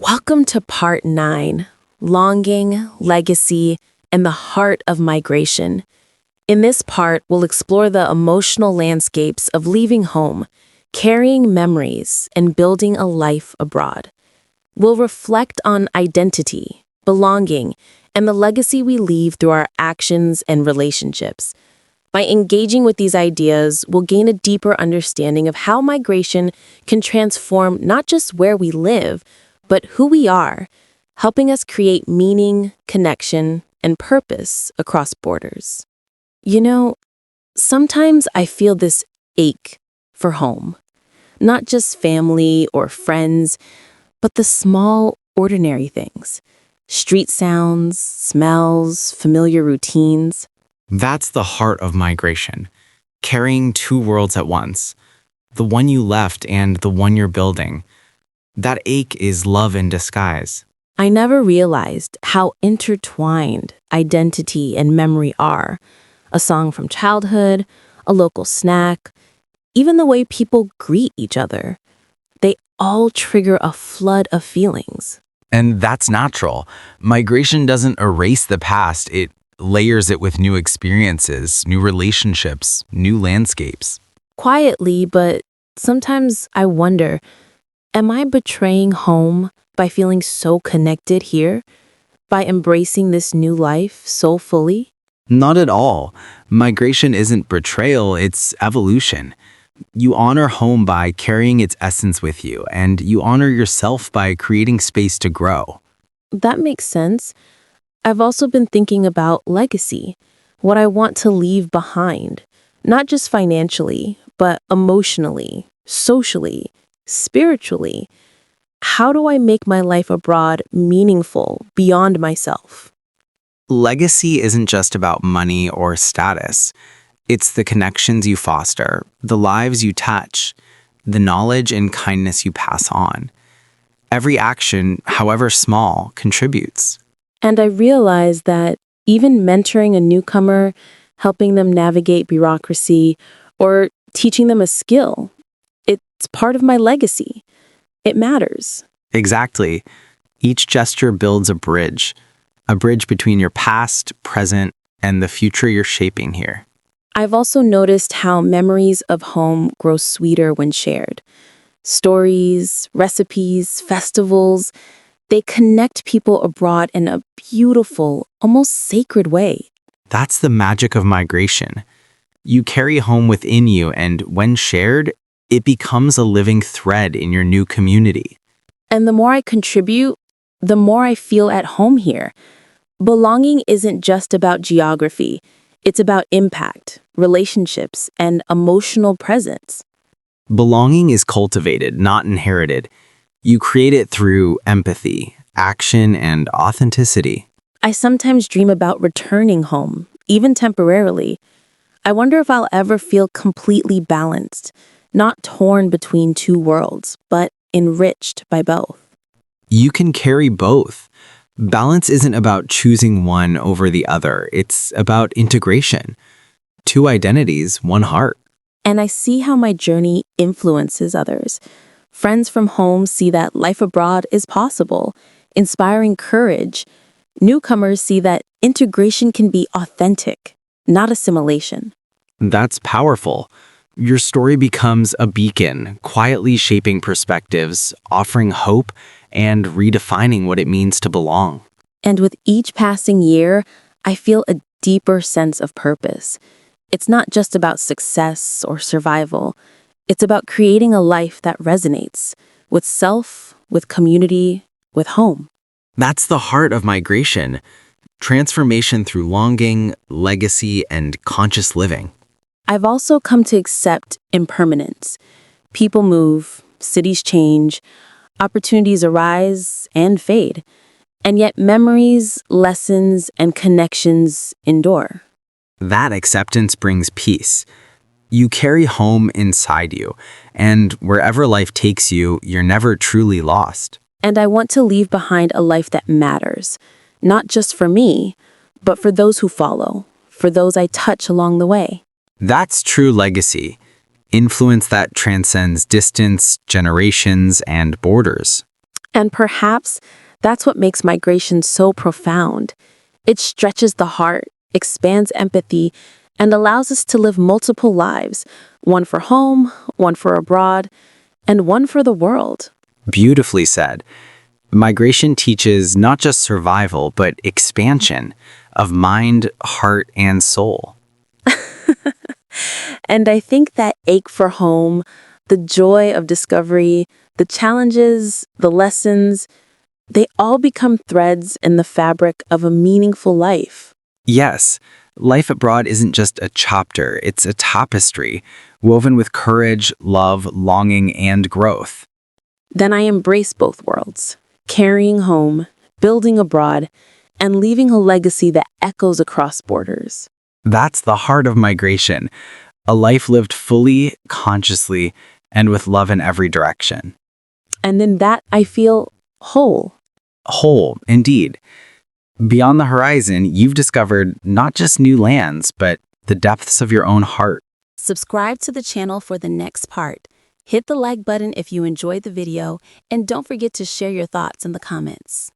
Welcome to part 9, Longing, Legacy, and the Heart of Migration. In this part, we'll explore the emotional landscapes of leaving home, carrying memories, and building a life abroad. We'll reflect on identity, belonging, and the legacy we leave through our actions and relationships. By engaging with these ideas, we'll gain a deeper understanding of how migration can transform not just where we live, but who we are, helping us create meaning, connection, and purpose across borders. You know, sometimes I feel this ache for home. Not just family or friends, but the small, ordinary things. Street sounds, smells, familiar routines. That's the heart of migration, carrying two worlds at once, the one you left and the one you're building. That ache is love in disguise. I never realized how intertwined identity and memory are. A song from childhood, a local snack, even the way people greet each other. They all trigger a flood of feelings. And that's natural. Migration doesn't erase the past, it layers it with new experiences, new relationships, new landscapes. Quietly, but sometimes I wonder, am I betraying home by feeling so connected here? By embracing this new life so fully? Not at all. Migration isn't betrayal, it's evolution. You honor home by carrying its essence with you, and you honor yourself by creating space to grow. That makes sense. I've also been thinking about legacy, what I want to leave behind, not just financially, but emotionally, socially, spiritually. How do I make my life abroad meaningful beyond myself? Legacy isn't just about money or status. It's the connections you foster, the lives you touch, the knowledge and kindness you pass on. Every action, however small, contributes. And I realize that even mentoring a newcomer, helping them navigate bureaucracy, or teaching them a skill, it's part of my legacy. It matters. Exactly. Each gesture builds a bridge between your past, present, and the future you're shaping here. I've also noticed how memories of home grow sweeter when shared. Stories, recipes, festivals, they connect people abroad in a beautiful, almost sacred way. That's the magic of migration. You carry home within you, and when shared, it becomes a living thread in your new community. And the more I contribute, the more I feel at home here. Belonging isn't just about geography. It's about impact, relationships, and emotional presence. Belonging is cultivated, not inherited. You create it through empathy, action, and authenticity. I sometimes dream about returning home, even temporarily. I wonder if I'll ever feel completely balanced, not torn between two worlds, but enriched by both. You can carry both. Balance isn't about choosing one over the other. It's about integration. Two identities, one heart. And I see how my journey influences others. Friends from home see that life abroad is possible, inspiring courage. Newcomers see that integration can be authentic, not assimilation. That's powerful. Your story becomes a beacon, quietly shaping perspectives, offering hope, and redefining what it means to belong. And with each passing year, I feel a deeper sense of purpose. It's not just about success or survival. It's about creating a life that resonates with self, with community, with home. That's the heart of migration. Transformation through longing, legacy, and conscious living. I've also come to accept impermanence. People move, cities change, opportunities arise and fade. And yet memories, lessons, and connections endure. That acceptance brings peace. You carry home inside you, and wherever life takes you, you're never truly lost. And I want to leave behind a life that matters, not just for me, but for those who follow, for those I touch along the way. That's true legacy. Influence that transcends distance, generations, and borders. And perhaps that's what makes migration so profound. It stretches the heart, expands empathy, and allows us to live multiple lives, one for home, one for abroad, and one for the world. Beautifully said. Migration teaches not just survival, but expansion of mind, heart, and soul. And I think that ache for home, the joy of discovery, the challenges, the lessons, they all become threads in the fabric of a meaningful life. Yes, life abroad isn't just a chapter, it's a tapestry woven with courage, love, longing, and growth. Then I embrace both worlds, carrying home, building abroad, and leaving a legacy that echoes across borders. That's the heart of migration, a life lived fully, consciously, and with love in every direction. And in that, I feel whole. Whole, indeed. Beyond the horizon, you've discovered not just new lands, but the depths of your own heart. Subscribe to the channel for the next part. Hit the like button if you enjoyed the video, and don't forget to share your thoughts in the comments.